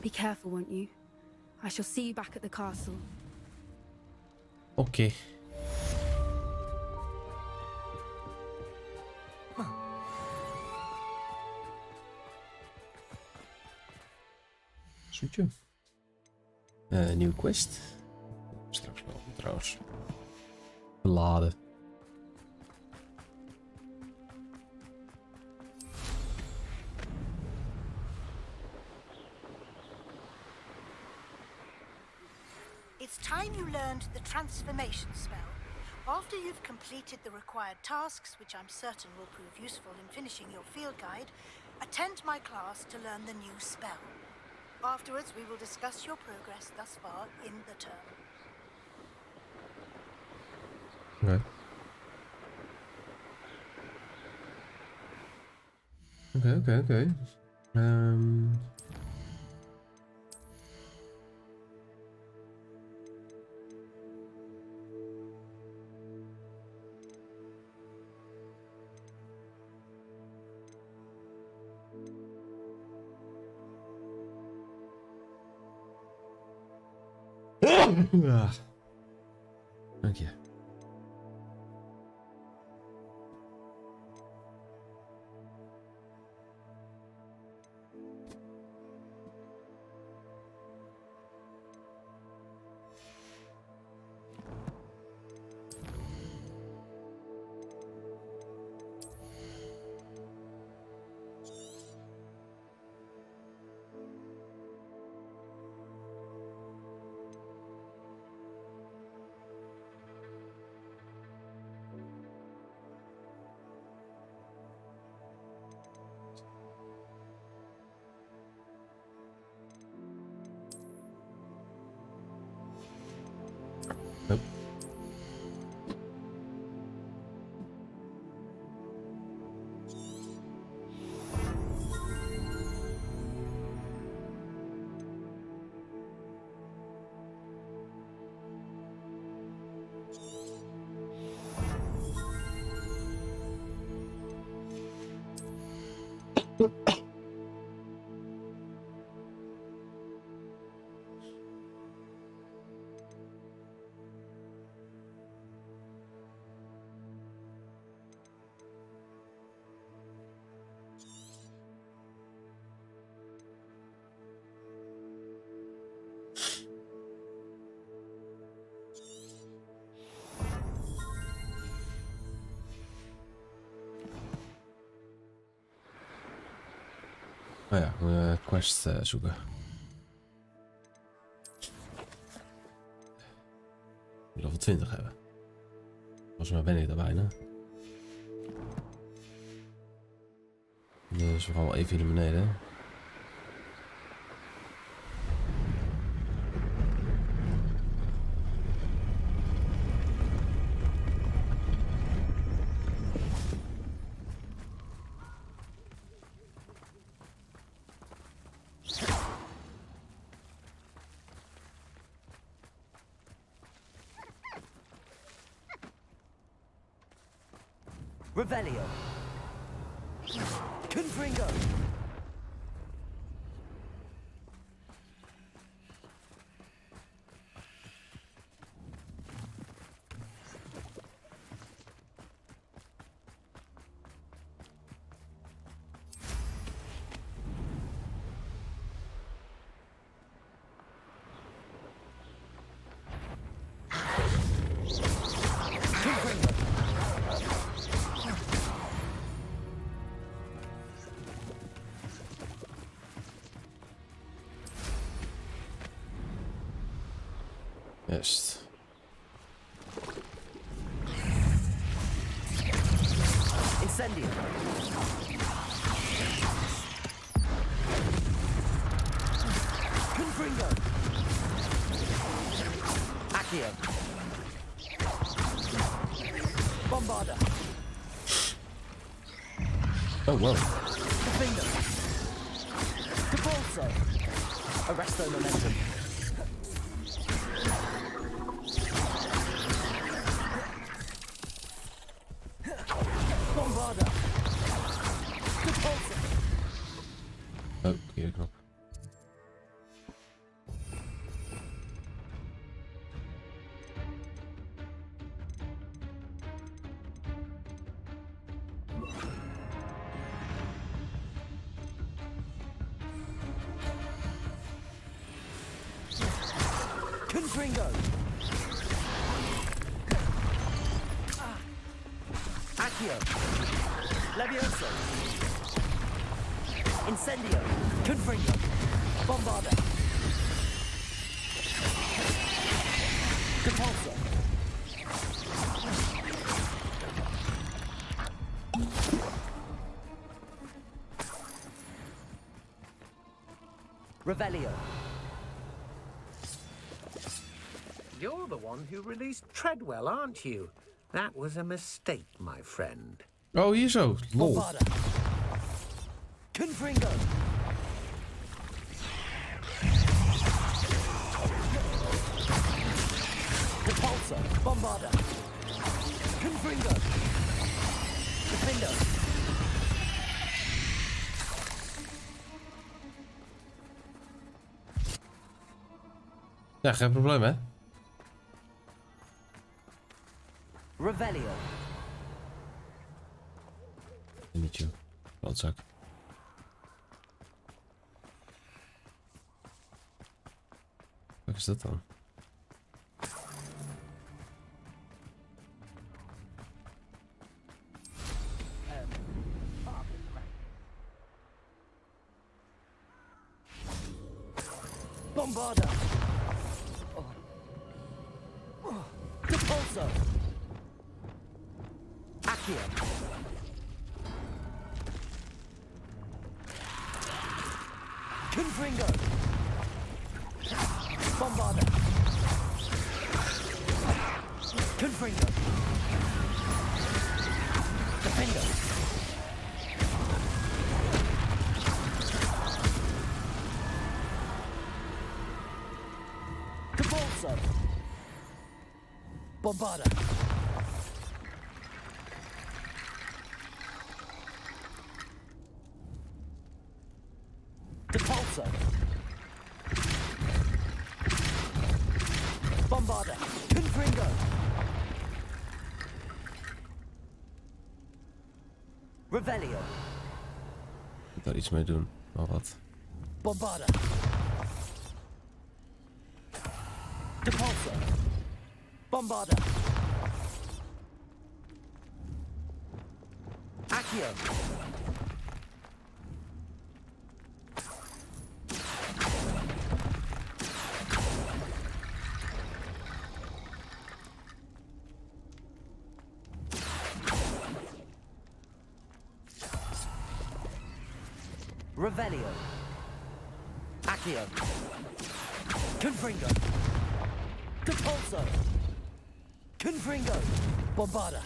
Be careful, won't you? I shall see you back at the castle. Oké. Zoetje. Nieuwe quest. Straks wel trouwens. Beladen. It's time you learned the transformation spell. After you've completed the required tasks, which I'm certain will prove useful in finishing your field guide, attend my class to learn the new spell. Afterwards, we will discuss your progress thus far in the term. Okay. Dank je. Nope. Oh ja, quest zoeken. Level 20 hebben. Volgens mij ben ik daar bijna. Dus we gaan wel even hier naar beneden. Revelio. Confringo. Juist. Incendio. Confringo. Accio. Bombarda. Oh wow. Finger. Capolso. Arresto momentum. Bombarda. Capolso. Oh, verkeerde knop. Confringo. Accio. Levioso. Incendio. Confringo. Bombarda. Compulsor. Revelio. You're the one who released Treadwell, aren't you? That was a mistake, my friend. Oh, hier zo. Lol. Bombarda. Confringo. Repulsor. Bombarda. Confringo. Defender. Ja, geen probleem, hè? Revelio. Niet joh. Klootzak. Wat is dat dan? Bombarda. Repulsor. Accio. Confringo. Bombarda. Confringo. Defender. Compulsor. Bombarda. Repulsor. Bombarda. Confringo. Revelio. Ik moet daar iets mee doen. Maar wat? Bombarda. Repulsor. Bombarda. Accio. Revelio. Accio. Confringo. Compulsor. Confringo. Bombarda.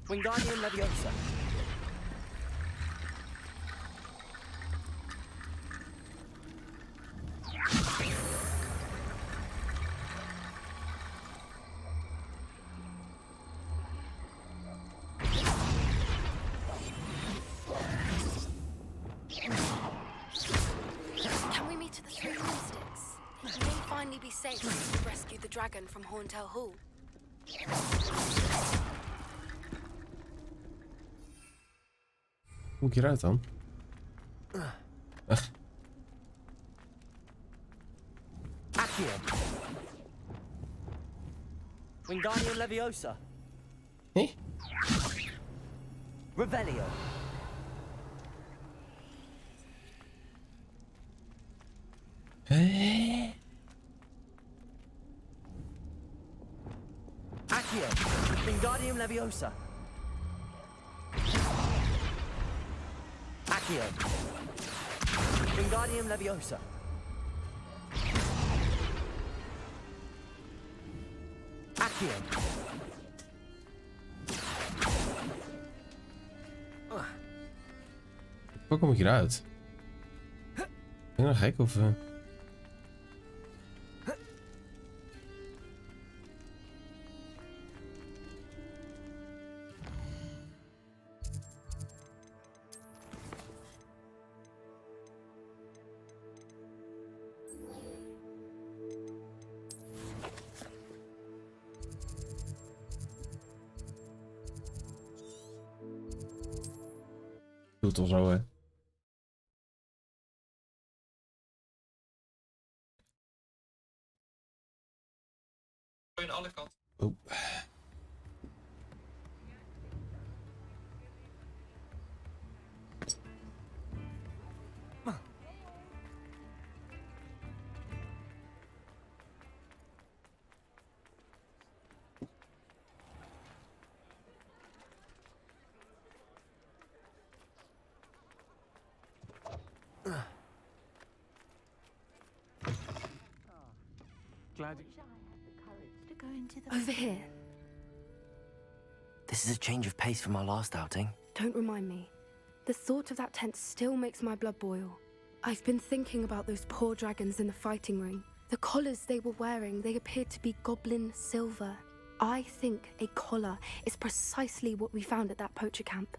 Wingardium Leviosa. Can we meet at the Three Broomsticks? It may finally be safe to rescue the dragon from Horntail Hall. Hoe moet ik hieruit dan? Ach, Accio. Wingardium Leviosa. hé? Revelio. Hé? Accio. Wingardium Leviosa. Accio. Wingardium Leviosa. Accio. Hoe kom ik hieruit? Ben ik nou gek of... Doe het al zo, hè? alle kanten. Oh. Glad. Over here. This is a change of pace from our last outing. Don't remind me. The thought of that tent still makes my blood boil. I've been thinking about those poor dragons in the fighting ring. The collars they were wearing, they appeared to be goblin silver. I think a collar is precisely what we found at that poacher camp.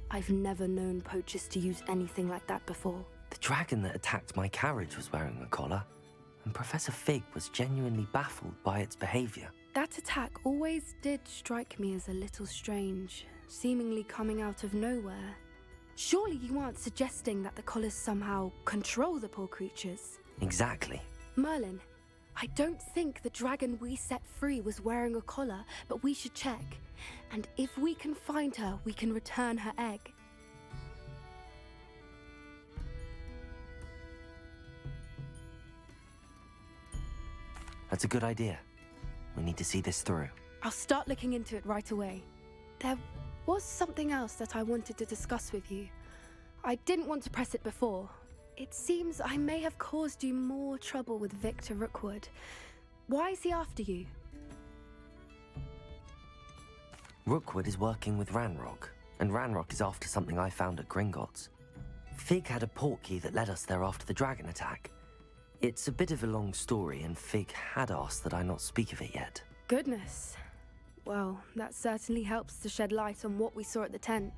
I've never known poachers to use anything like that before. The dragon that attacked my carriage was wearing a collar, and Professor Fig was genuinely baffled by its behavior. That attack always did strike me as a little strange, seemingly coming out of nowhere. Surely you aren't suggesting that the collars somehow control the poor creatures? Exactly. Merlin, I don't think the dragon we set free was wearing a collar, but we should check. And if we can find her, we can return her egg. That's a good idea. We need to see this through. I'll start looking into it right away. There was something else that I wanted to discuss with you. I didn't want to press it before. It seems I may have caused you more trouble with Victor Rookwood. Why is he after you? Rookwood is working with Ranrock, and Ranrock is after something I found at Gringotts. Fig had a portkey that led us there after the dragon attack. It's a bit of a long story, and Fig had asked that I not speak of it yet. Goodness. Well, that certainly helps to shed light on what we saw at the tent.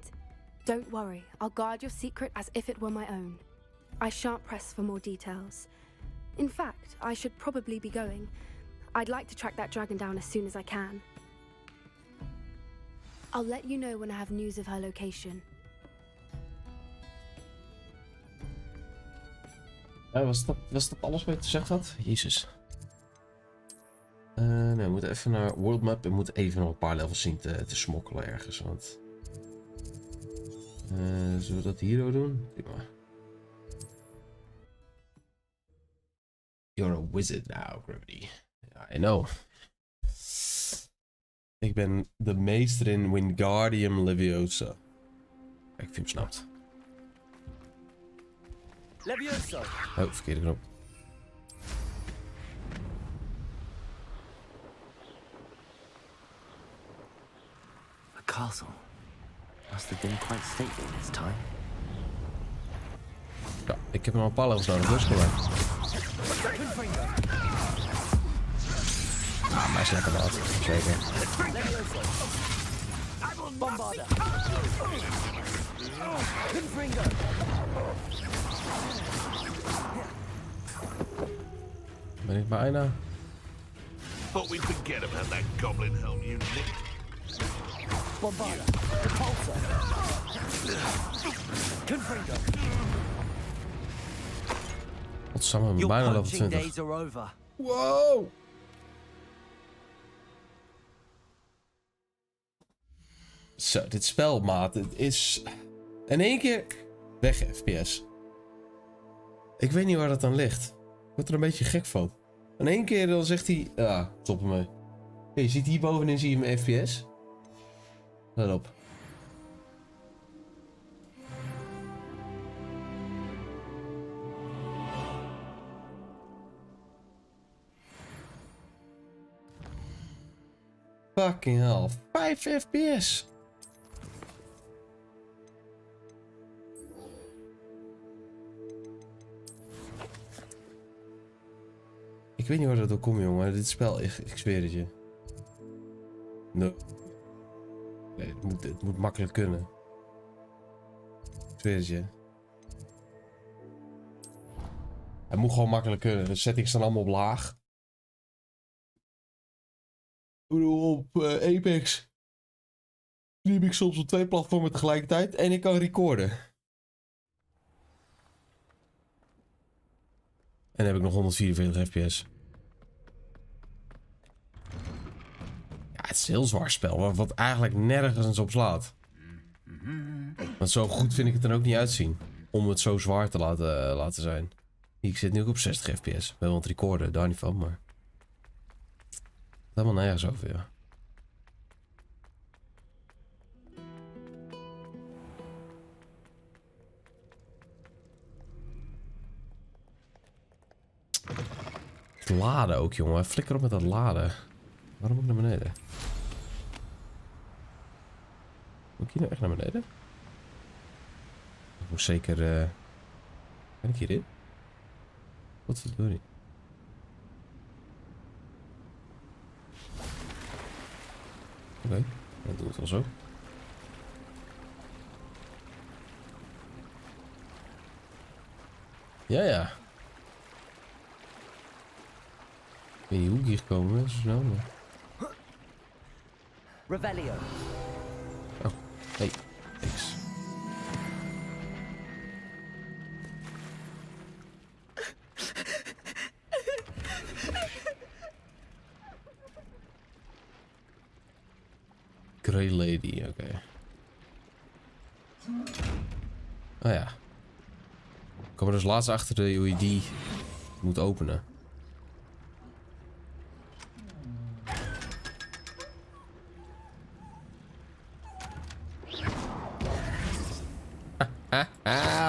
Don't worry, I'll guard your secret as if it were my own. I shan't press for more details. In fact, I should probably be going. I'd like to track that dragon down as soon as I can. I'll let you know when I have news of her location. Was dat alles wat je gezegd had? Jezus. Nee, we moeten even naar World Map en moeten even nog een paar levels zien te smokkelen ergens. Want... zullen we dat hier ook doen? Prima. You're a wizard now, Gravity. Yeah, I know. Ik ben de meester in Wingardium Leviosa. Kijk of je hem snapt. Levioso. Oh, verkeerde knop. A castle. Must have been quite stately this time. Ja, ik heb nog een paar levels nodig, dus kom maar. Ah, maar is lekker wat. Zeker. Bombarda. Ben ik bijna? Thought we'd forget about that goblin helm you nicked. Bombarda. Repulsor. Confringo. Wat samen met bijna level 20. Days are over. Wow! Zo, dit spel, maat. Het is... In één keer... Weg, FPS. Ik weet niet waar dat aan ligt. Ik word er een beetje gek van. In één keer dan zegt hij... Ja, stop ermee. Hey, je ziet hier bovenin zie je mijn FPS. Let op. Fucking hell. 5 FPS. Ik weet niet waar dat door komt, jongen. Maar dit spel, ik zweer het je. No. Nee, het moet makkelijk kunnen. Ik zweer het je. Het moet gewoon makkelijk kunnen. De settings staan allemaal op laag. Ik bedoel, op Apex stream ik soms op 2 platformen tegelijkertijd en ik kan recorden. En dan heb ik nog 144 fps. het is een heel zwaar spel, wat eigenlijk nergens op slaat. Want zo goed vind ik het er ook niet uitzien. Om het zo zwaar te laten zijn. Ik zit nu ook op 60 fps. We hebben het recorden, daar niet van, maar... Helemaal nergens over, ja. Het laden ook, jongen. Flikker op met dat laden. Waarom moet ik naar beneden? Moet ik hier nou echt naar beneden? Ik moet zeker... Kan ik hierin? Wat verdorie? Oké, dan doe het wel zo. Ja, ja. Ik weet niet hoe ik hier gekomen ben, zo snel, maar... Revelio. Oh, hey, niks. Grey Lady, oké. Oh ja. Ik kom er dus laatst achter hoe je die moet openen.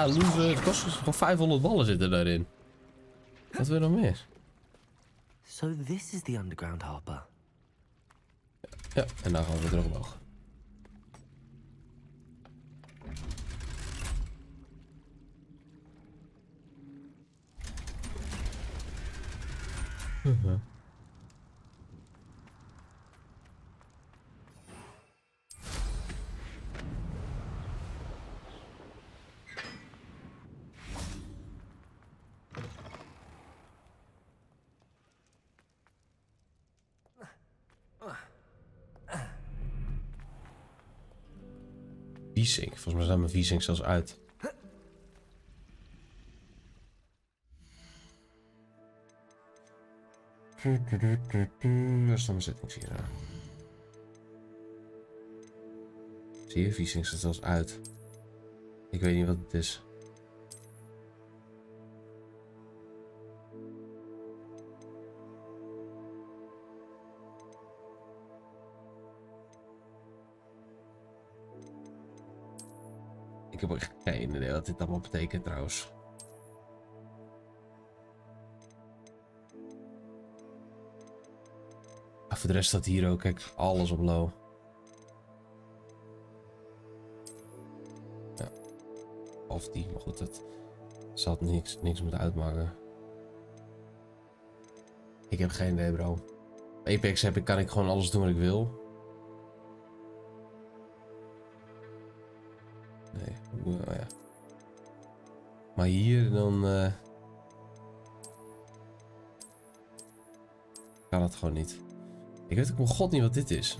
Loser. Het kost gewoon 500 ballen zitten daarin. Wat wil je nog meer? So this is the underground harbor. Ja, en daar gaan we weer omhoog. V-Sync. Volgens mij zijn mijn V-Sync zelfs uit. Waar staan mijn settings hier? Zie je? V-Sync staat zelfs uit. Ik weet niet wat het is. Ik heb echt geen idee wat dit allemaal betekent trouwens. Ah, voor de rest staat hier ook, kijk, alles op low. Ja. Of die, maar goed, het zal niks moeten uitmaken. Ik heb geen idee, bro. Apex kan ik gewoon alles doen wat ik wil. Nee, oh ja. Maar hier dan kan het gewoon niet. Ik weet ook mijn god niet wat dit is.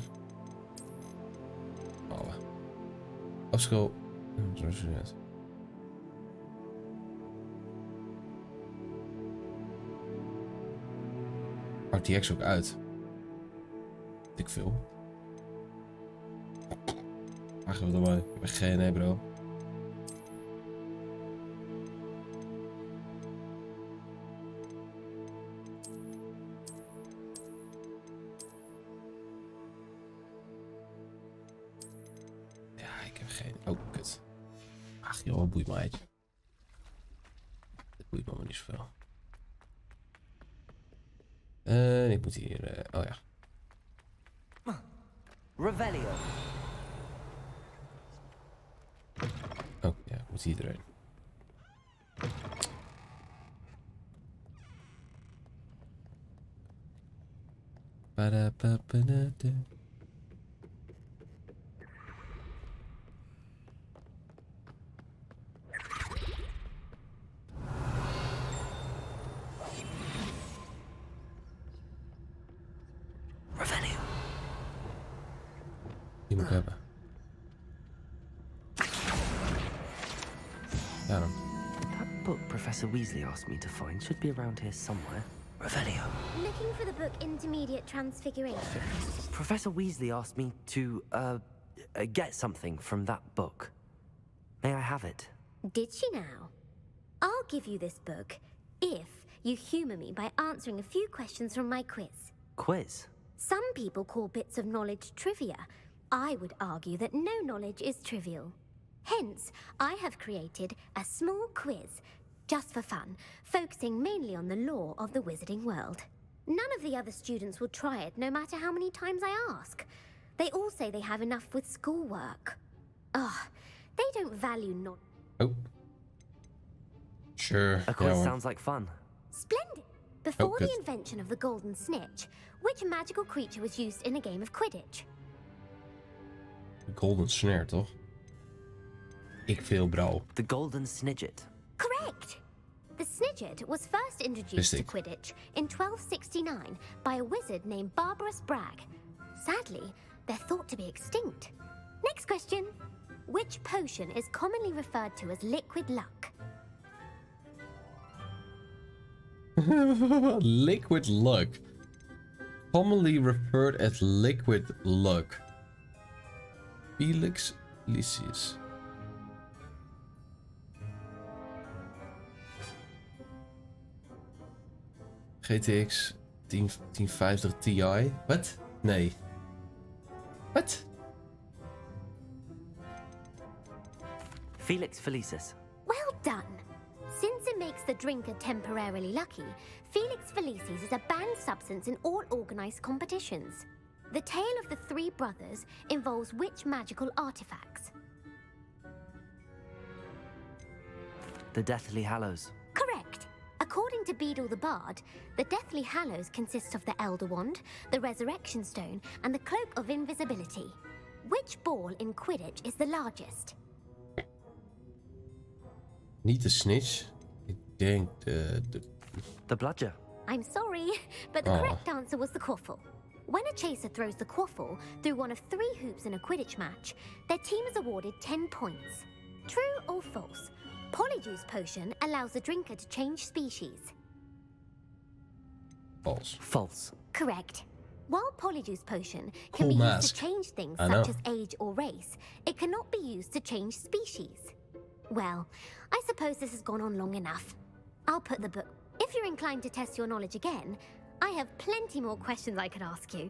Oh. Obstacle. Zo is het. RTX ook uit. Weet ik veel. Ach, wat dan maar. Ik heb geen idee, bro. Ja, ik heb geen... Oh, kut. Ach joh, wat boeit me uit. Dit boeit me maar niet zoveel. Ik moet hier... oh ja. Revelio. Oh, ja, ik moet hier erin. Ba-da-ba-ba-da-da. Revelio. Die moet ik hebben. Ja dan. That book Professor Weasley asked me to find should be around here somewhere. Revelio. Looking for the book Intermediate Transfiguration. Professor Weasley asked me to, get something from that book. May I have it? Did she now? I'll give you this book if you humour me by answering a few questions from my quiz. Quiz? Some people call bits of knowledge trivia. I would argue that no knowledge is trivial. Hence, I have created a small quiz, just for fun, focusing mainly on the lore of the wizarding world. None of the other students will try it, no matter how many times I ask. They all say they have enough with schoolwork. Ugh, they don't value knowledge. Oh. Sure. A quiz well. sounds like fun. Splendid! Before good. the invention of the golden snitch, which magical creature was used in a game of Quidditch? Golden Snare, toch? Ik veel brouw. The Golden Snidget. Correct! The Snidget was first introduced to Quidditch in 1269 by a wizard named Barbarous Bragg. Sadly, they're thought to be extinct. Next question. Which potion is commonly referred to as liquid luck? Liquid luck. Commonly referred as liquid luck. Felix Lysius. GTX 1050 Ti. Wat? Nee. Wat? Felix Felicis. Well done! Since it makes the drinker temporarily lucky, Felix Felicis is a banned substance in all organised competitions. The tale of the three brothers involves which magical artifacts? The Deathly Hallows. Correct. According to Beedle the Bard, the Deathly Hallows consists of the Elder Wand, the Resurrection Stone, and the Cloak of Invisibility. Which ball in Quidditch is the largest? Niet de snitch. Ik denk The Bludger. I'm sorry, but the correct answer was the quaffle. When a chaser throws the quaffle through one of 3 hoops in a Quidditch match, their team is awarded 10 points. True or false? Polyjuice Potion allows the drinker to change species. False. False. Correct. While Polyjuice Potion Cool can be used mask. to change things I such know. as age or race, it cannot be used to change species. Well, I suppose this has gone on long enough. I'll put the book. If you're inclined to test your knowledge again, I have plenty more questions I could ask you.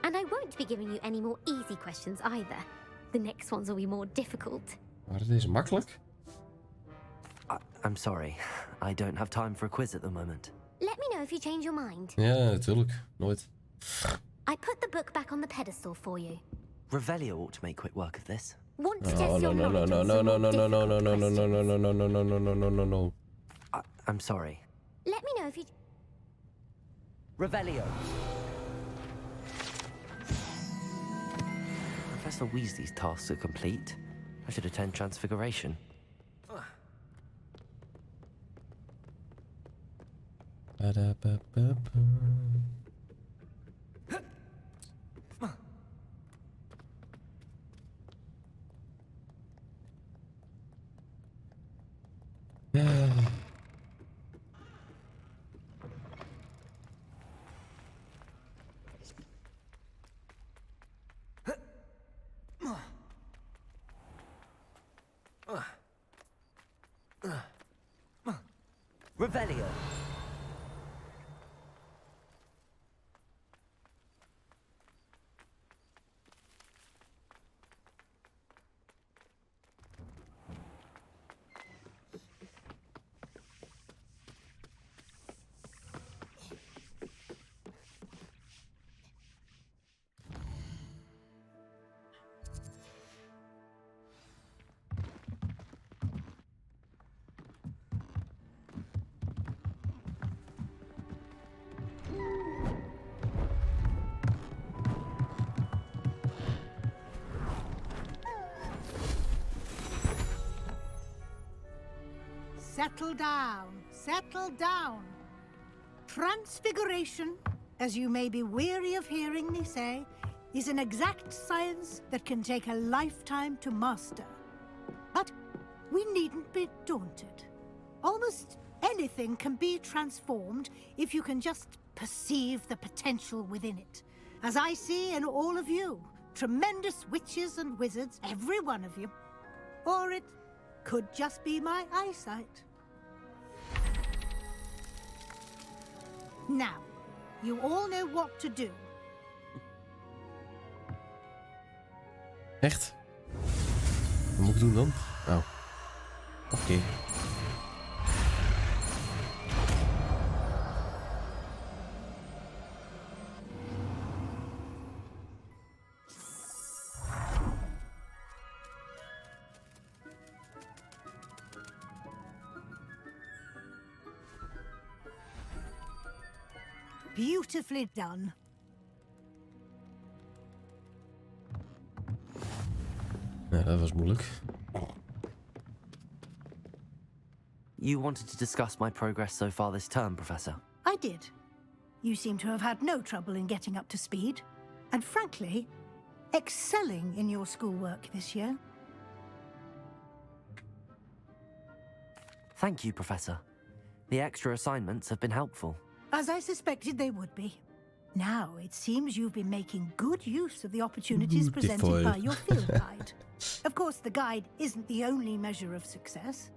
And I won't be giving you any more easy questions either. The next ones will be more difficult. Waren deze makkelijk? I'm sorry. I don't have time for a quiz at the moment. Let me know if you change your mind. Ja, natuurlijk. Nooit. I put the book back on the pedestal for you. Revelio ought to make quick work of this. Want to Oh, test no, your no, no, knowledge no, on no, some no, more no, no, no, difficult no, no, no, questions? no, no, no, no, no, no, no, no, no. I'm sorry. Let me know if you... Revelio. Professor Weasley's tasks are complete. I should attend Transfiguration. Ba-da-ba-ba-ba. Revelio. Settle down, settle down. Transfiguration, as you may be weary of hearing me say, is an exact science that can take a lifetime to master. But we needn't be daunted. Almost anything can be transformed if you can just perceive the potential within it. As I see in all of you, tremendous witches and wizards, every one of you. Or it could just be my eyesight. Now, you all know what to do. Echt? Wat moet ik doen dan? Oh. Oké. Beautifully done. Nou, dat was moeilijk. You wanted to discuss my progress so far this term, Professor? I did. You seem to have had no trouble in getting up to speed. And frankly, excelling in your schoolwork this year. Thank you, Professor. The extra assignments have been helpful. As I suspected they would be. Now, it seems you've been making good use of the opportunities presented by your field guide. Of course, the guide isn't the only measure of success.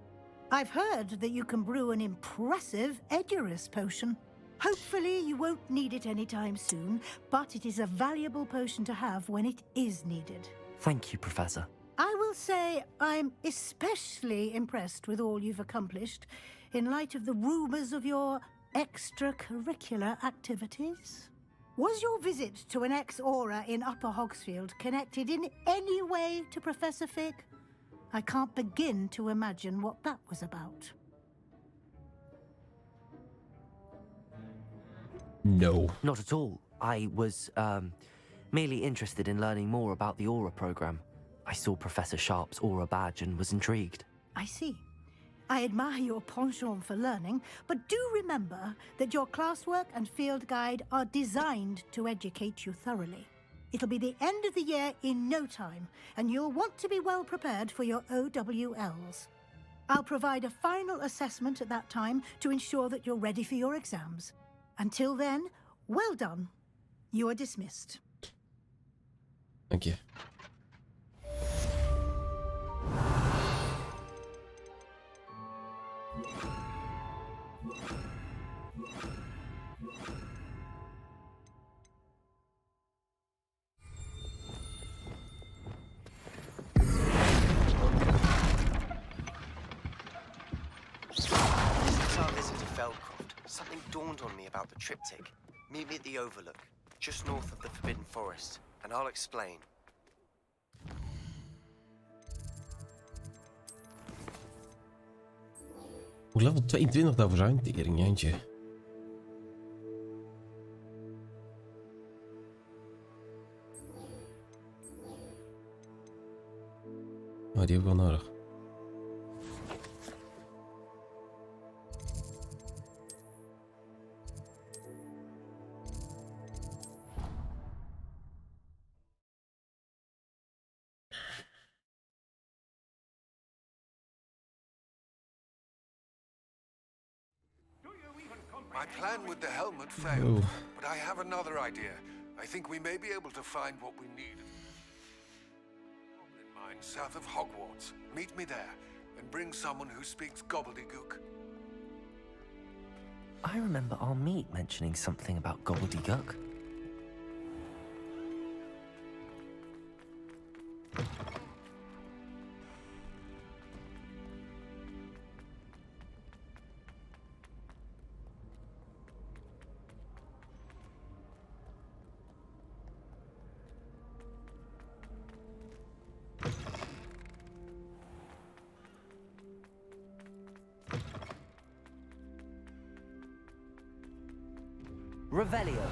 I've heard that you can brew an impressive Edurus potion. Hopefully, you won't need it anytime soon, but it is a valuable potion to have when it is needed. Thank you, Professor. I will say I'm especially impressed with all you've accomplished in light of the rumors of your extracurricular activities. Was your visit to an ex-aura in Upper Hogsfield connected in any way to Professor Fig? I can't begin to imagine what that was about. No. Not at all. I was, merely interested in learning more about the Aura program. I saw Professor Sharp's Aura badge and was intrigued. I see. I admire your penchant for learning, but do remember that your classwork and field guide are designed to educate you thoroughly. It'll be the end of the year in no time, and you'll want to be well prepared for your OWLs. I'll provide a final assessment at that time to ensure that you're ready for your exams. Until then, well done. You are dismissed. Dank je. Since our visit to Feldcroft, something dawned on me about the triptych. Meet me at the Overlook, just north of the Forbidden Forest, and I'll explain. Moet level 22 daarvoor zijn? Tering, Jantje. Oh, die heb ik wel nodig. My plan with the helmet failed, Oh. but I have another idea. I think we may be able to find what we need. Goblin mine south of Hogwarts. Meet me there, and bring someone who speaks gobbledygook. I remember our meet mentioning something about gobbledygook. Revelio.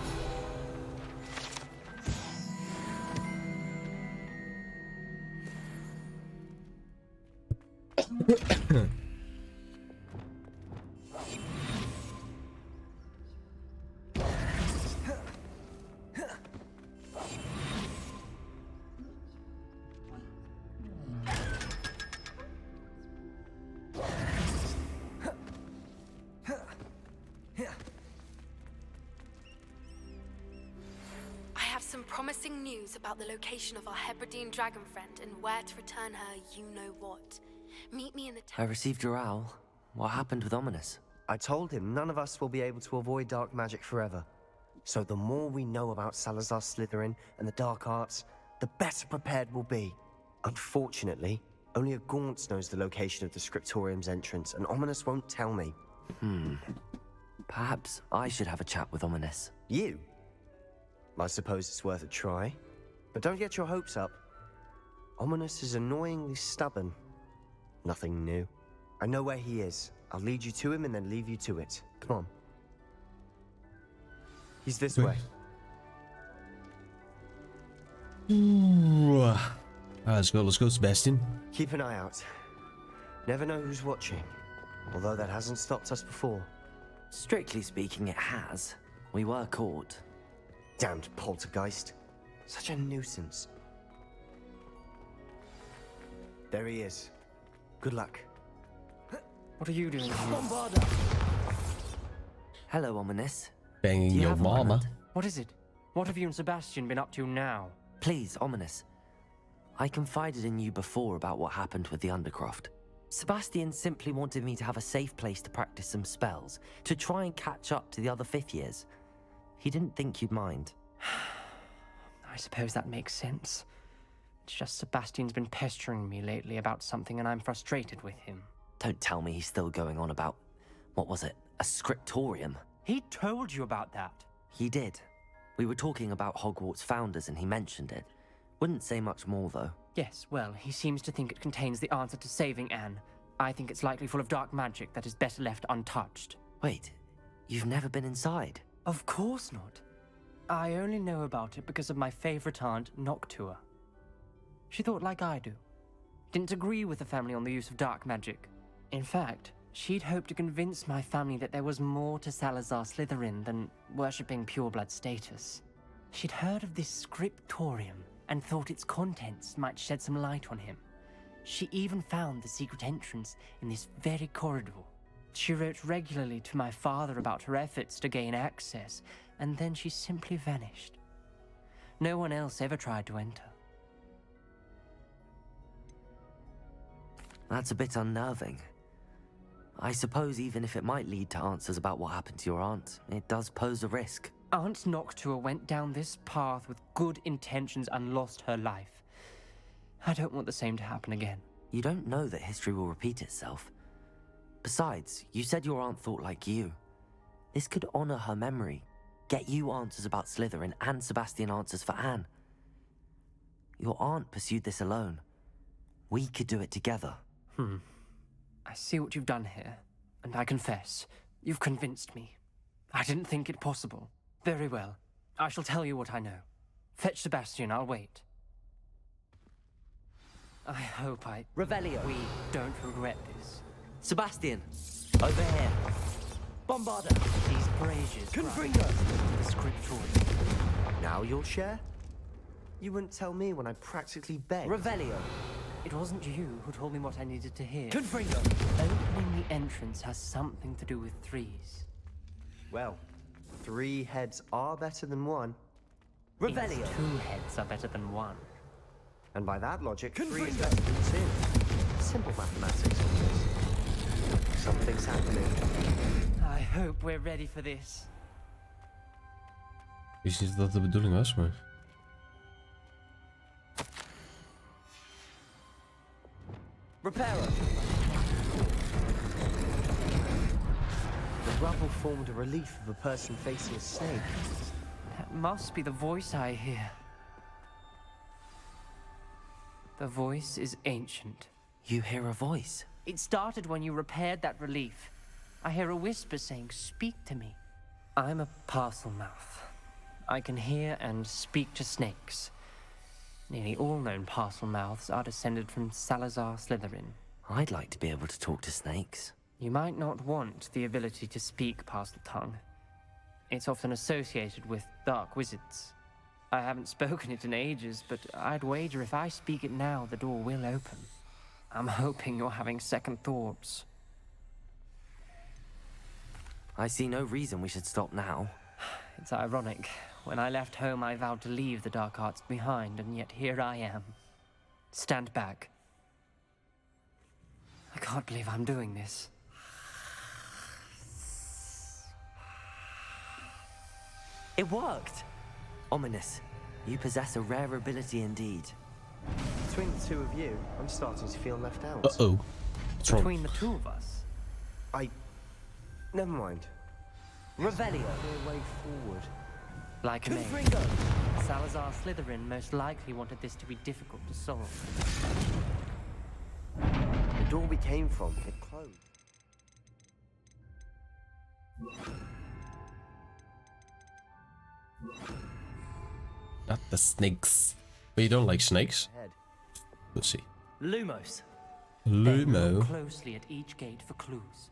promising news about the location of our Hebridean dragon friend and where to return her you-know-what. Meet me in the I received your owl. What happened with Ominous? I told him none of us will be able to avoid dark magic forever. So the more we know about Salazar Slytherin and the dark arts, the better prepared we'll be. Unfortunately, only a Gaunt's knows the location of the Scriptorium's entrance, and Ominous won't tell me. Perhaps I should have a chat with Ominous. You? I suppose it's worth a try. But don't get your hopes up. Ominous is annoyingly stubborn. Nothing new. I know where he is. I'll lead you to him and then leave you to it. Come on. He's this way. Let's go, Sebastian. Keep an eye out. Never know who's watching. Although that hasn't stopped us before. Strictly speaking, it has. We were caught. Damned poltergeist. Such a nuisance. There he is. Good luck. What are you doing here? Bombarda! Hello, Ominous. Banging Do you your have a mama. moment? What is it? What have you and Sebastian been up to now? Please, Ominous. I confided in you before about what happened with the Undercroft. Sebastian simply wanted me to have a safe place to practice some spells, to try and catch up to the other fifth years. He didn't think you'd mind. I suppose that makes sense. It's just Sebastian's been pestering me lately about something and I'm frustrated with him. Don't tell me he's still going on about, what was it, a scriptorium? He told you about that. He did. We were talking about Hogwarts founders and he mentioned it. Wouldn't say much more though. Yes, well, he seems to think it contains the answer to saving Anne. I think it's likely full of dark magic that is better left untouched. Wait, you've never been inside? Of course not. I only know about it because of my favorite aunt, Noctua. She thought like I do. Didn't agree with the family on the use of dark magic. In fact, she'd hoped to convince my family that there was more to Salazar Slytherin than worshipping pureblood status. She'd heard of this scriptorium and thought its contents might shed some light on him. She even found the secret entrance in this very corridor. She wrote regularly to my father about her efforts to gain access, and then she simply vanished. No one else ever tried to enter. That's a bit unnerving. I suppose even if it might lead to answers about what happened to your aunt, it does pose a risk. Aunt Noctua went down this path with good intentions and lost her life. I don't want the same to happen again. You don't know that history will repeat itself. Besides, you said your aunt thought like you. This could honor her memory, get you answers about Slytherin and Sebastian answers for Anne. Your aunt pursued this alone. We could do it together. I see what you've done here, and I confess, you've convinced me. I didn't think it possible. Very well. I shall tell you what I know. Fetch Sebastian, I'll wait. I hope Revelio. we don't regret this. Sebastian! Over here! Bombarda! These braziers Confringo! the scriptorium. Now you'll share? You wouldn't tell me when I practically begged. Revelio! It wasn't you who told me what I needed to hear. Confringo! Opening the entrance has something to do with threes. Well, 3 heads are better than 1. Revelio! It's 2 heads are better than 1. And by that logic, 3 is Confringo! better than 2. Simple mathematics, of course. Something's happening. I hope we're ready for this. Ik wist niet dat dat de bedoeling was, maar... Reparo! The rubble formed a relief of a person facing a snake. That must be the voice I hear. The voice is ancient. You hear a voice. It started when you repaired that relief. I hear a whisper saying, "Speak to me." I'm a parcel mouth. I can hear and speak to snakes. Nearly all known parcel mouths are descended from Salazar Slytherin. I'd like to be able to talk to snakes. You might not want the ability to speak parcel tongue. It's often associated with dark wizards. I haven't spoken it in ages, but I'd wager if I speak it now, the door will open. I'm hoping you're having second thoughts. I see no reason we should stop now. It's ironic. When I left home, I vowed to leave the dark arts behind, and yet here I am. Stand back. I can't believe I'm doing this. It worked! Ominous. You possess a rare ability indeed. Between the two of you, I'm starting to feel left out. Uh-oh. What's wrong? Between the two of us. Never mind. Revelio. No way forward. Like me. Confringo. Salazar Slytherin most likely wanted this to be difficult to solve. The door we came from had closed. Not the snakes. But you don't like snakes? Ahead. Let's see. Lumos. Then Lumo. look closely at each gate for clues.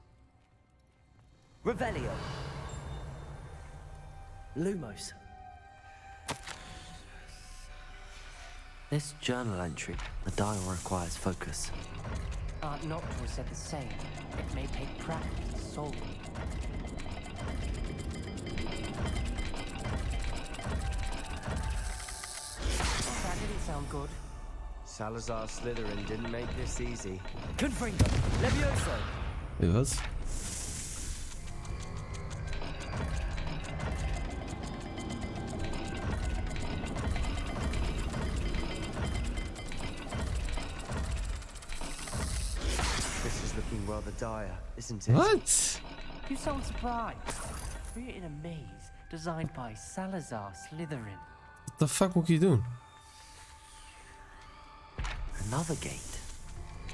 Revelio. Lumos. This journal entry, the dial requires focus. Aunt Noctua said the same. It may take practice to solve it. That didn't sound good. Salazar Slytherin didn't make this easy. Confringo. Levioso. Wait, wat? This is looking rather dire, isn't it? What? You sound surprised. We're in a maze designed by Salazar Slytherin. What the fuck moet ik hier doen? Another gate.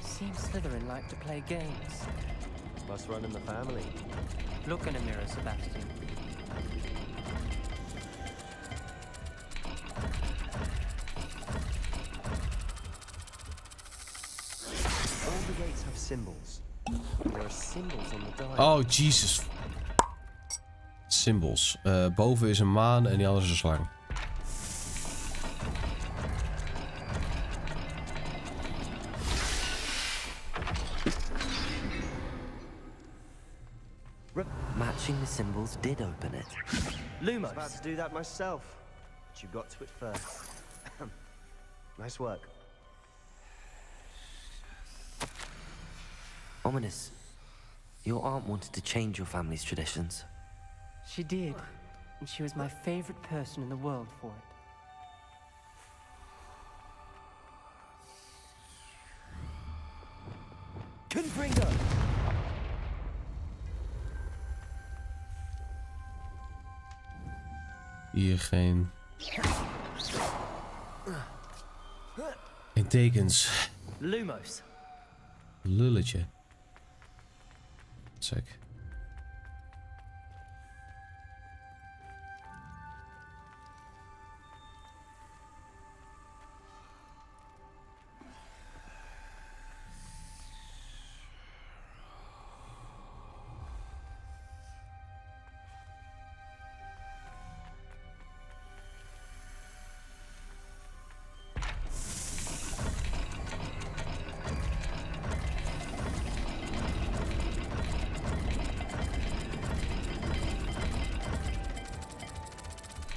Seems Slytherin like to play games. Must run in the family. Look in a mirror, Sebastian. All the gates have symbols. There are symbols on the dial. Oh, Jesus. Symbols. Boven is een maan en die andere is een slang. Matching the symbols did open it. I was Lumos. about to do that myself, but you got to it first. Nice work. Ominous. Your aunt wanted to change your family's traditions. She did, and she was my favorite person in the world for it. Confringo. Hier geen... Geen tekens. Lumos. Lulletje. Sec.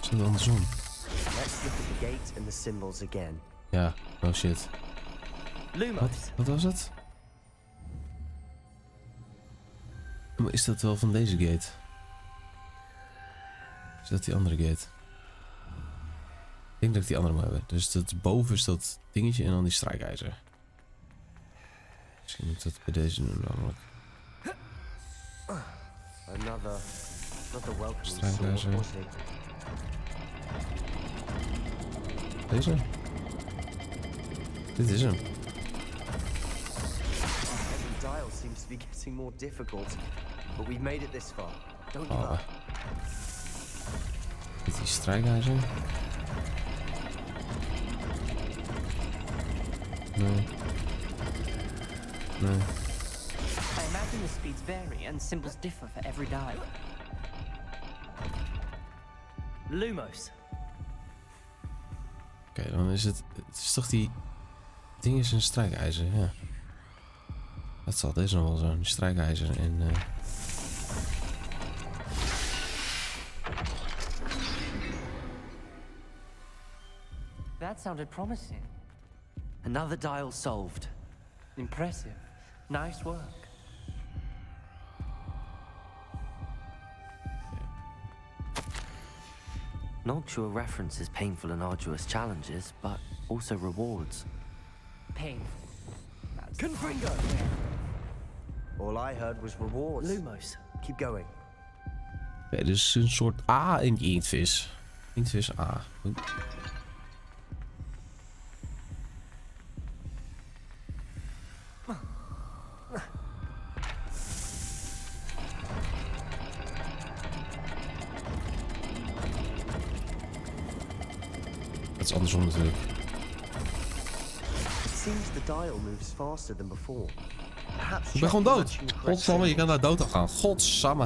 Zit het andersom? Let's look at the gate and the symbols again. Ja, oh shit. Lumos. Wat was het? Maar is dat wel van deze gate? Is dat die andere gate? Ik denk dat ik die andere moet hebben. Dus dat boven is dat dingetje en dan die strijkijzer. Misschien moet ik dat bij deze doen namelijk. Another welcome Strijkijzer. sword, was it? Deze? Dit is hem. Every dial seems to be getting more difficult, but we've made it this far. Don't give Oh. up. Dit is die strijkijzer. Nee. Nee. I imagine the speeds vary and symbols differ for every dial. Lumos. Oké, dan is het... Het is toch die... Het ding is een strijkijzer, ja. Dat zal deze nog wel zo'n strijkijzer en... That sounded promising. Another dial solved. Impressive. Nice work. Noctua references painful and arduous challenges, but also rewards. Painful. That's Confringo! All I heard was rewards. Lumos. Keep going. Ja, dus een soort A in die inktvis. Inktvis A. Goed. Dat is andersom natuurlijk. It seems the dial moves faster than before. Perhaps Ik ben gewoon dood. matching the correct Godsamme, je kan symbols. daar dood aan gaan. Godsamme.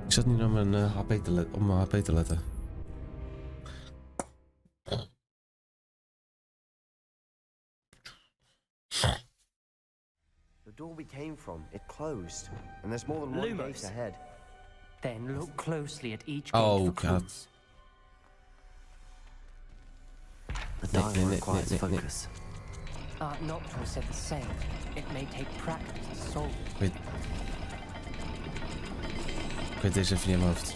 Ik zat niet naar mijn HP op mijn HP te letten. The door we came from, it closed. And there's more than one Lumos. gate ahead. Then look closely at each gate Oh, for God. clues. The dial requires focus. Noctua said the same. It may take practice to solve it. Ik weet deze even niet in mijn hoofd.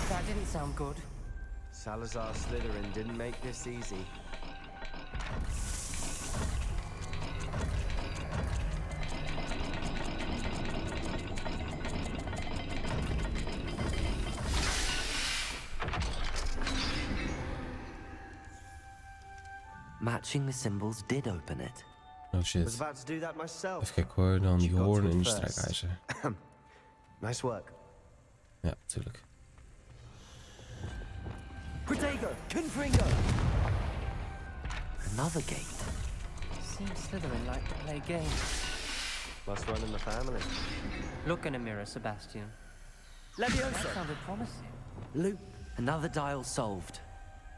That didn't sound good. Salazar Slytherin didn't make this easy. Matching the symbols did open it. Oh I was shit. about to do that myself. Even kijken hoor, dan die You got hoorn to en it die first. strijkijzer. Nice work. Ja, tuurlijk. Protego! Confringo! Another gate. Seems Slytherin like to play games. Must run in the family. Look in a mirror, Sebastian. That Leviosa! sounded promising. Loop. Another dial solved.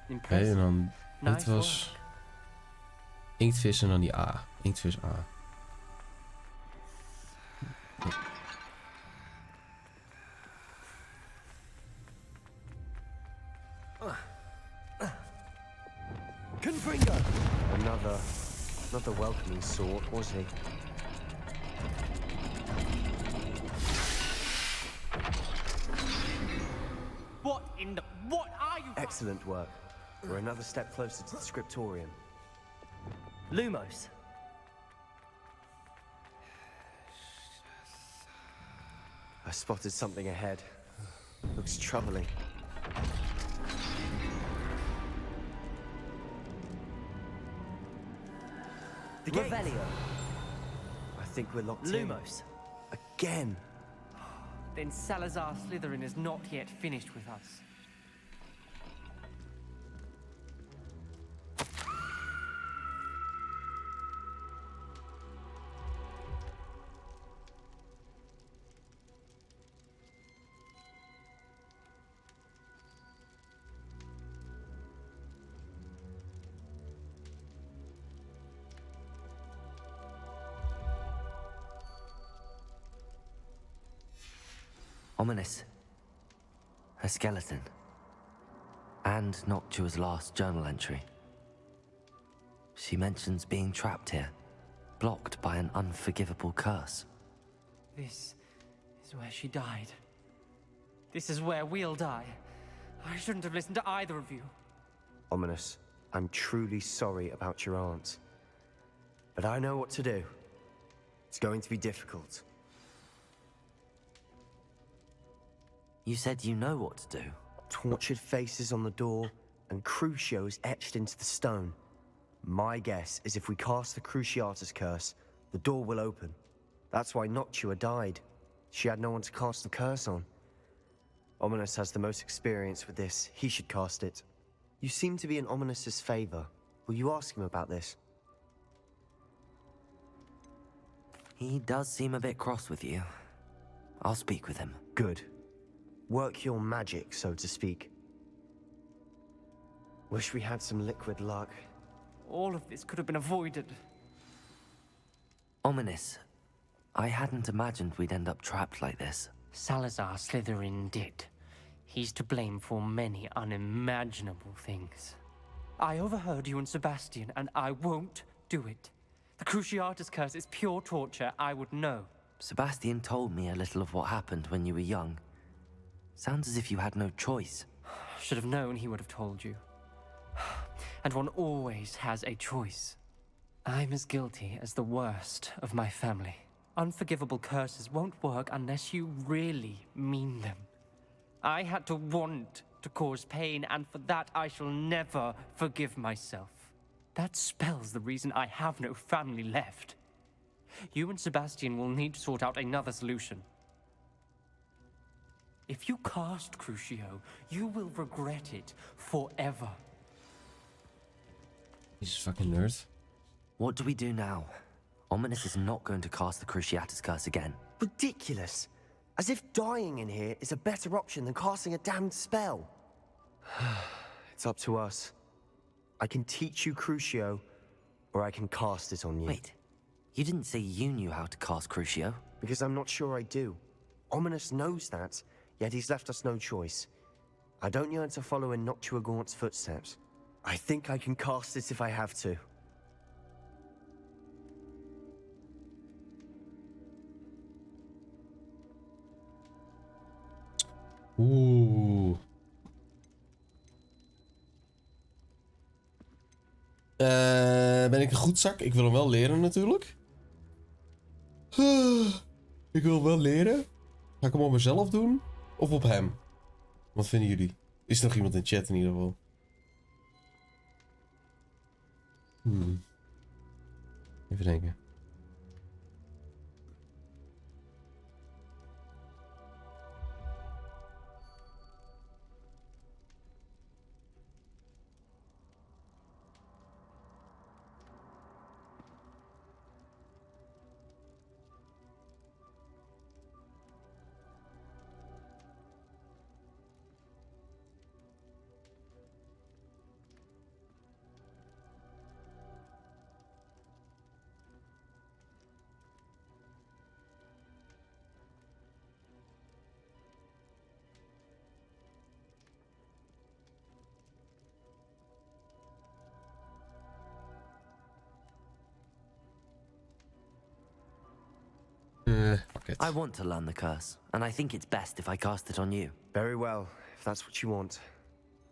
Oké, Impressive. en dan... Dit Nice was... work. Inktvis en dan die A. Inktvis A. Confringo! Not the welcoming sort, was he? What are you? Excellent work. We're another step closer to the scriptorium. Lumos. I spotted something ahead. Looks troubling. The gate. Revelio. I think we're locked in. Lumos. Again. Then Salazar Slytherin is not yet finished with us. Ominous. A skeleton. And Noctua's last journal entry. She mentions being trapped here, blocked by an unforgivable curse. This is where she died. This is where we'll die. I shouldn't have listened to either of you. Ominous, I'm truly sorry about your aunt. But I know what to do. It's going to be difficult. You said you know what to do. Tortured faces on the door and Crucios etched into the stone. My guess is if we cast the Cruciatus curse, the door will open. That's why Noctua died. She had no one to cast the curse on. Ominous has the most experience with this. He should cast it. You seem to be in Ominous's favor. Will you ask him about this? He does seem a bit cross with you. I'll speak with him. Good. Work your magic, so to speak. Wish we had some liquid luck. All of this could have been avoided. Ominous. I hadn't imagined we'd end up trapped like this. Salazar Slytherin did. He's to blame for many unimaginable things. I overheard you and Sebastian, and I won't do it. The Cruciatus curse is pure torture. I would know. Sebastian told me a little of what happened when you were young. Sounds as if you had no choice. Should have known he would have told you. And one always has a choice. I'm as guilty as the worst of my family. Unforgivable curses won't work unless you really mean them. I had to want to cause pain, and for that I shall never forgive myself. That spell's the reason I have no family left. You and Sebastian will need to sort out another solution. If you cast Crucio, you will regret it forever. He's a fucking nerd. What do we do now? Ominous is not going to cast the Cruciatus curse again. Ridiculous. As if dying in here is a better option than casting a damned spell. It's up to us. I can teach you Crucio, or I can cast it on you. Wait, you didn't say you knew how to cast Crucio? Because I'm not sure I do. Ominous knows that, yet he's left us no choice. I don't yearn to follow in Noctua Gaunt's footsteps. I think I can cast it if I have to. Oeh. Ben ik een goed zak? Ik wil hem wel leren natuurlijk. Ik wil hem wel leren. Ga ik hem op mezelf doen? Of op hem? Wat vinden jullie? Is er nog iemand in chat in ieder geval? Even denken. Fuck it. I want to learn the curse, and I think it's best if I cast it on you. Very well, if that's what you want.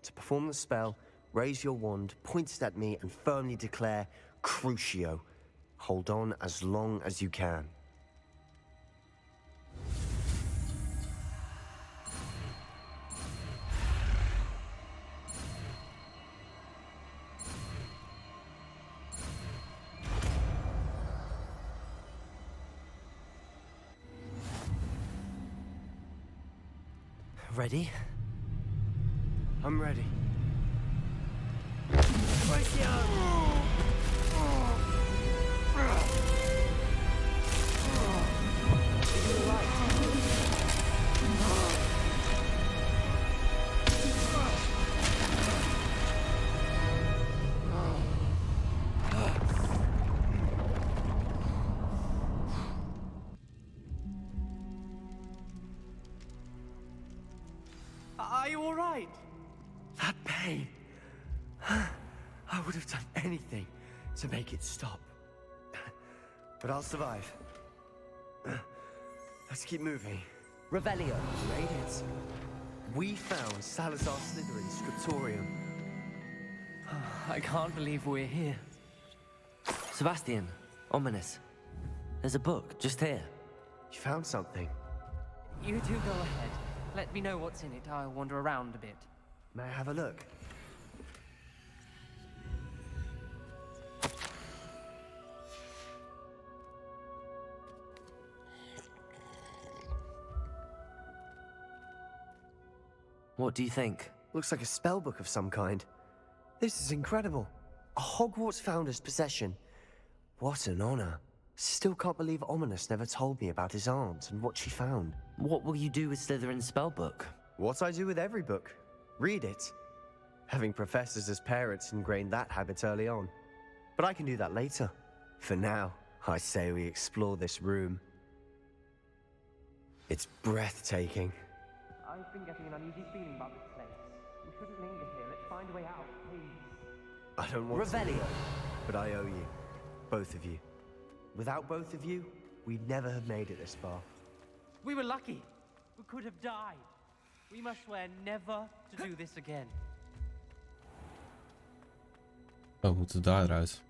To perform the spell, raise your wand, point it at me, and firmly declare Crucio. Hold on as long as you can. Ready? I'm ready. Are you all right? That pain. I would have done anything to make it stop. But I'll survive. Let's keep moving. Revelio. Radiance. We found Salazar Slytherin's scriptorium. I can't believe we're here. Sebastian, Ominous. There's a book just here. You found something. You two go ahead. Let me know what's in it. I'll wander around a bit. May I have a look? What do you think? Looks like a spellbook of some kind. This is incredible. A Hogwarts founder's possession. What an honor. Still can't believe Ominous never told me about his aunt and what she found. What will you do with Slytherin's spellbook? What I do with every book. Read it. Having professors as parents ingrained that habit early on. But I can do that later. For now, I say we explore this room. It's breathtaking. I've been getting an uneasy feeling about this place. We shouldn't linger here. Let's find a way out, please. I don't want Revelio. to, but I owe you. Both of you. Without both of you, we'd never have made it this far. We were lucky. We could have died. We must swear never to do this again. Oh, we moeten daar eruit.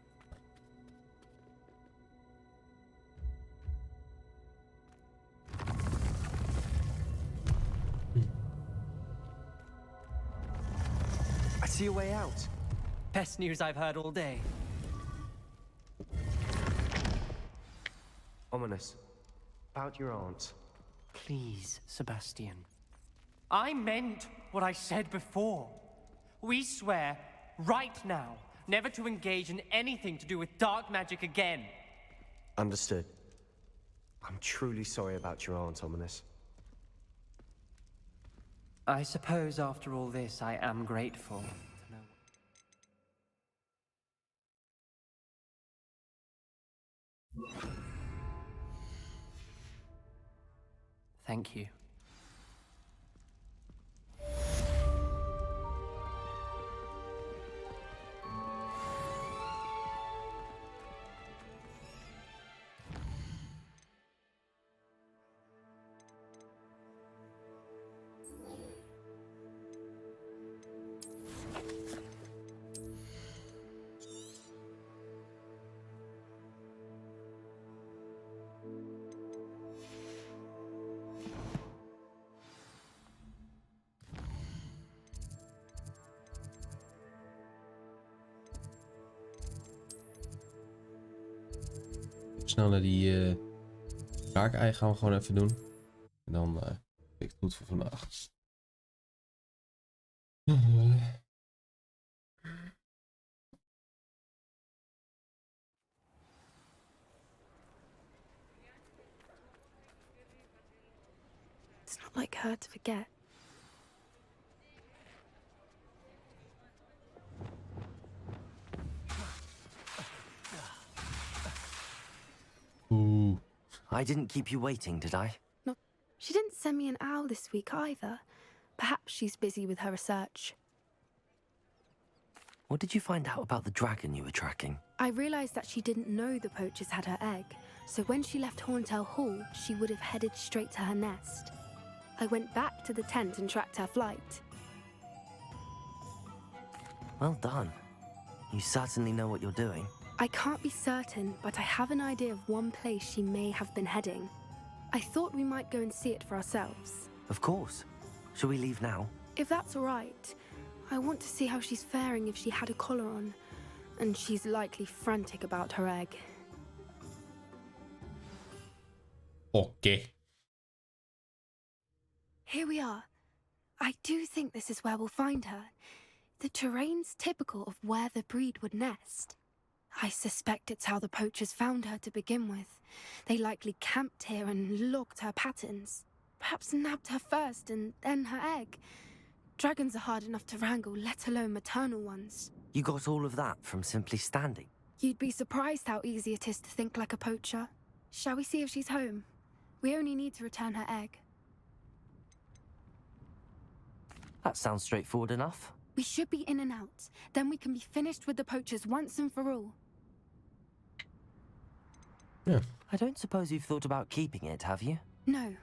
I see a way out. Best news I've heard all day. Ominous. About your aunt. Please, Sebastian. I meant what I said before. We swear, right now, never to engage in anything to do with dark magic again. Understood. I'm truly sorry about your aunt, Ominous. I suppose after all this, I am grateful to know. Thank you. Snel naar die raakei gaan we gewoon even doen. En dan vind ik het goed voor vandaag. It's not like her to forget. Ooh. I didn't keep you waiting, did I? No, she didn't send me an owl this week either. Perhaps she's busy with her research. What did you find out about the dragon you were tracking? I realized that she didn't know the poachers had her egg, so when she left Horntail Hall, she would have headed straight to her nest. I went back to the tent and tracked her flight. Well done. You certainly know what you're doing. I can't be certain, but I have an idea of one place she may have been heading. I thought we might go and see it for ourselves. Of course. Shall we leave now? If that's all right. I want to see how she's faring if she had a collar on. And she's likely frantic about her egg. Okay. Here we are. I do think this is where we'll find her. The terrain's typical of where the breed would nest. I suspect it's how the poachers found her to begin with. They likely camped here and logged her patterns. Perhaps nabbed her first and then her egg. Dragons are hard enough to wrangle, let alone maternal ones. You got all of that from simply standing? You'd be surprised how easy it is to think like a poacher. Shall we see if she's home? We only need to return her egg. That sounds straightforward enough. We should be in and out. Then we can be finished with the poachers once and for all. Ja. I don't suppose you've thought about keeping it, have you? No.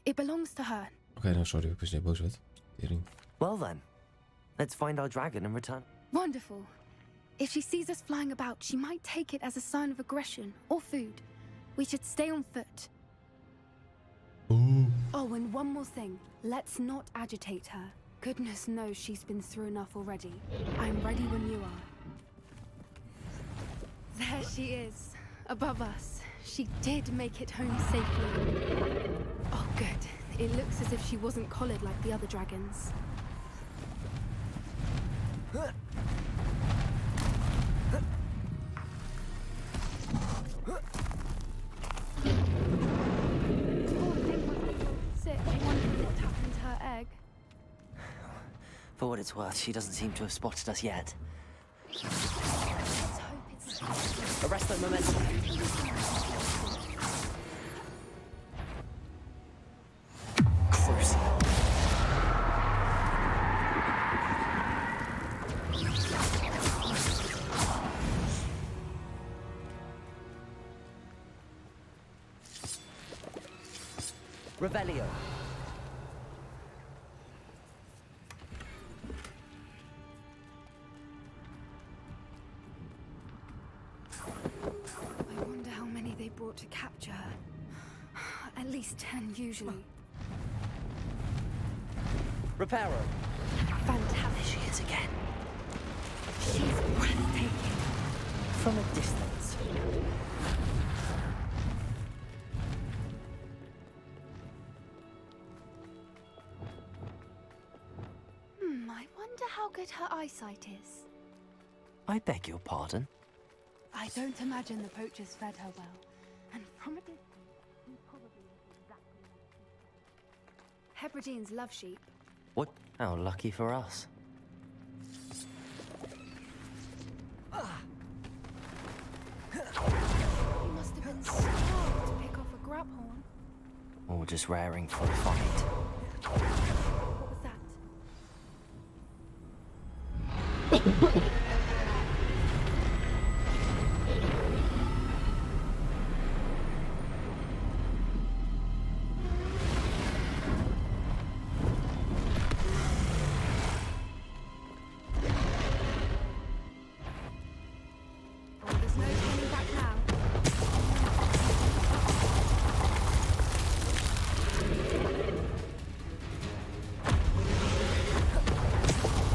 It belongs to her. Oké, nou sorry, ik was niet boos werd. Tering. Well then, let's find our dragon and return. Wonderful. If she sees us flying about, she might take it as a sign of aggression or food. We should stay on foot. Ooh. Oh, and one more thing. Let's not agitate her. Goodness knows she's been through enough already. I'm ready when you are. There she is, above us. She did make it home safely. Oh, good. It looks as if she wasn't collared like the other dragons. Sick. I wonder what happened to her egg. For what it's worth, she doesn't seem to have spotted us yet. Let's hope it's... Arrest that momentum. Revelio. I wonder how many they brought to capture her. At least 10 usually. Reparo. Fantastic. She is again. She's breathtaking. From a distance. I wonder how good her eyesight is. I beg your pardon? I don't imagine the poachers fed her well. And from a distance, he probably looks exactly like Hebrideans love sheep. What? How lucky for us. He must have been starved to pick off a grabhorn. Or just raring for a fight. What was that? Oh, there's no turning back now.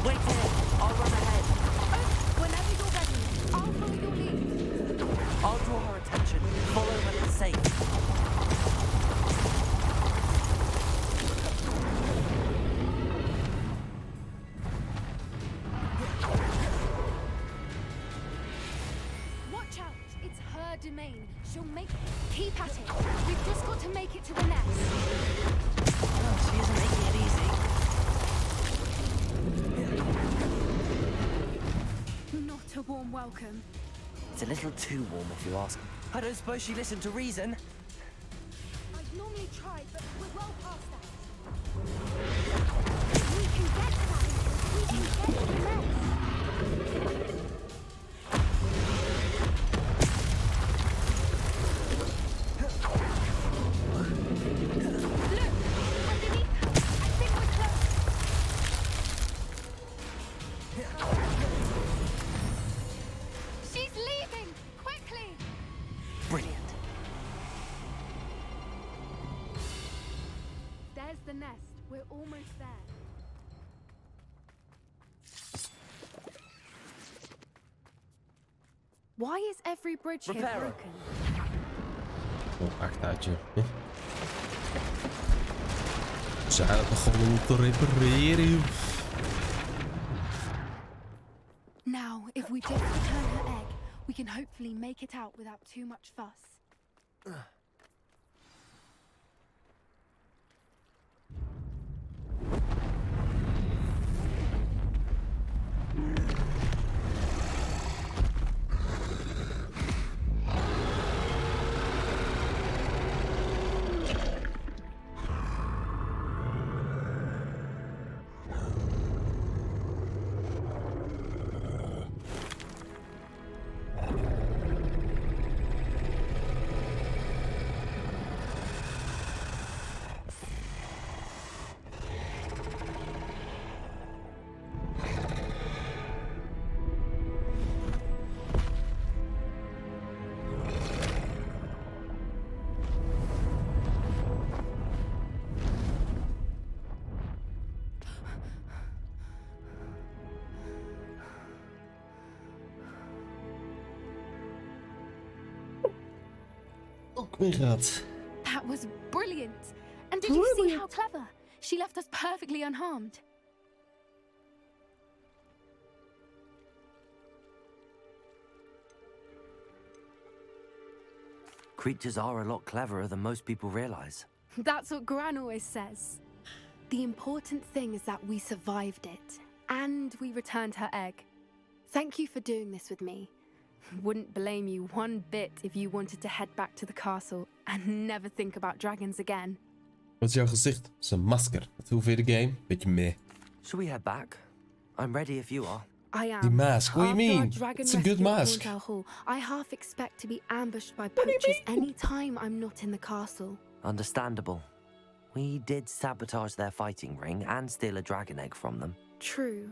Wait here! I'll run ahead. Whenever you're ready, I'll follow your lead. I'll draw her attention. Follow when it's safe. Watch out! It's her domain. She'll make... Keep at it. We've just got to make it to the nest. Oh, she isn't making it easy. Not a warm welcome. It's a little too warm if you ask. I don't suppose she listened to reason. I'd normally try, but we're well past that. We can get to that. We can get to the nest. Look! Underneath her. I think we're close. She's leaving! Quickly! Brilliant. There's the nest. We're almost there. Why is every bridge here Reparo. broken? Oh, actaatje. Ze zijn begonnen te repareren. Now, if we just return her egg, we can hopefully make it out without too much fuss. Ook weer gehad. That was brilliant! And did you see how clever? She left us perfectly unharmed. Creatures are a lot cleverer than most people realize. That's what Gran always says. The important thing is that we survived it, and we returned her egg. Thank you for doing this with me. Wouldn't blame you one bit if you wanted to head back to the castle and never think about dragons again. Wat is jouw gezicht? Dat is een masker. Wat hoe vind je de game? Beetje meh. Shall we head back? I'm ready if you are. I am. Die mask, what do you After our mean? dragon It's a good rescue at mask. Hauntow Hall, I half expect to be ambushed by poachers any time I'm not in the castle. Understandable. We did sabotage their fighting ring and steal a dragon egg from them. True,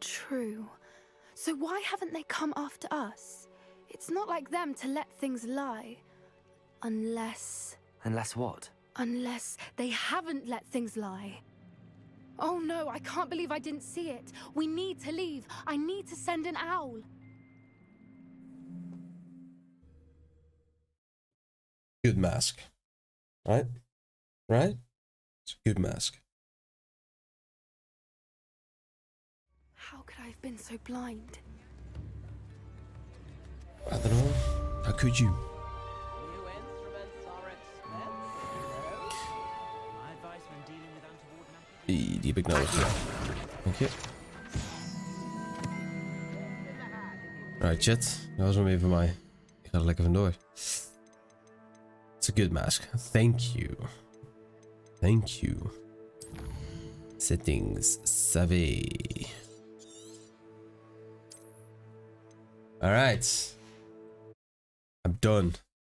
true. So why haven't they come after us? It's not like them to let things lie. Unless what? Unless they haven't let things lie. Oh no, I can't believe I didn't see it. We need to leave. I need to send an owl. Good mask. Right? Right? It's a good mask. How could I have been so blind? I don't know. How could you? New instruments are expensive. My advice when dealing with untoward matters. Die heb ik nodig. Ja. Dank je. Alright, chat. Dat was hem weer voor mij. Ik ga er lekker vandoor. It's a good mask. Thank you. Thank you. Settings. Savvy. Alright. I'm done.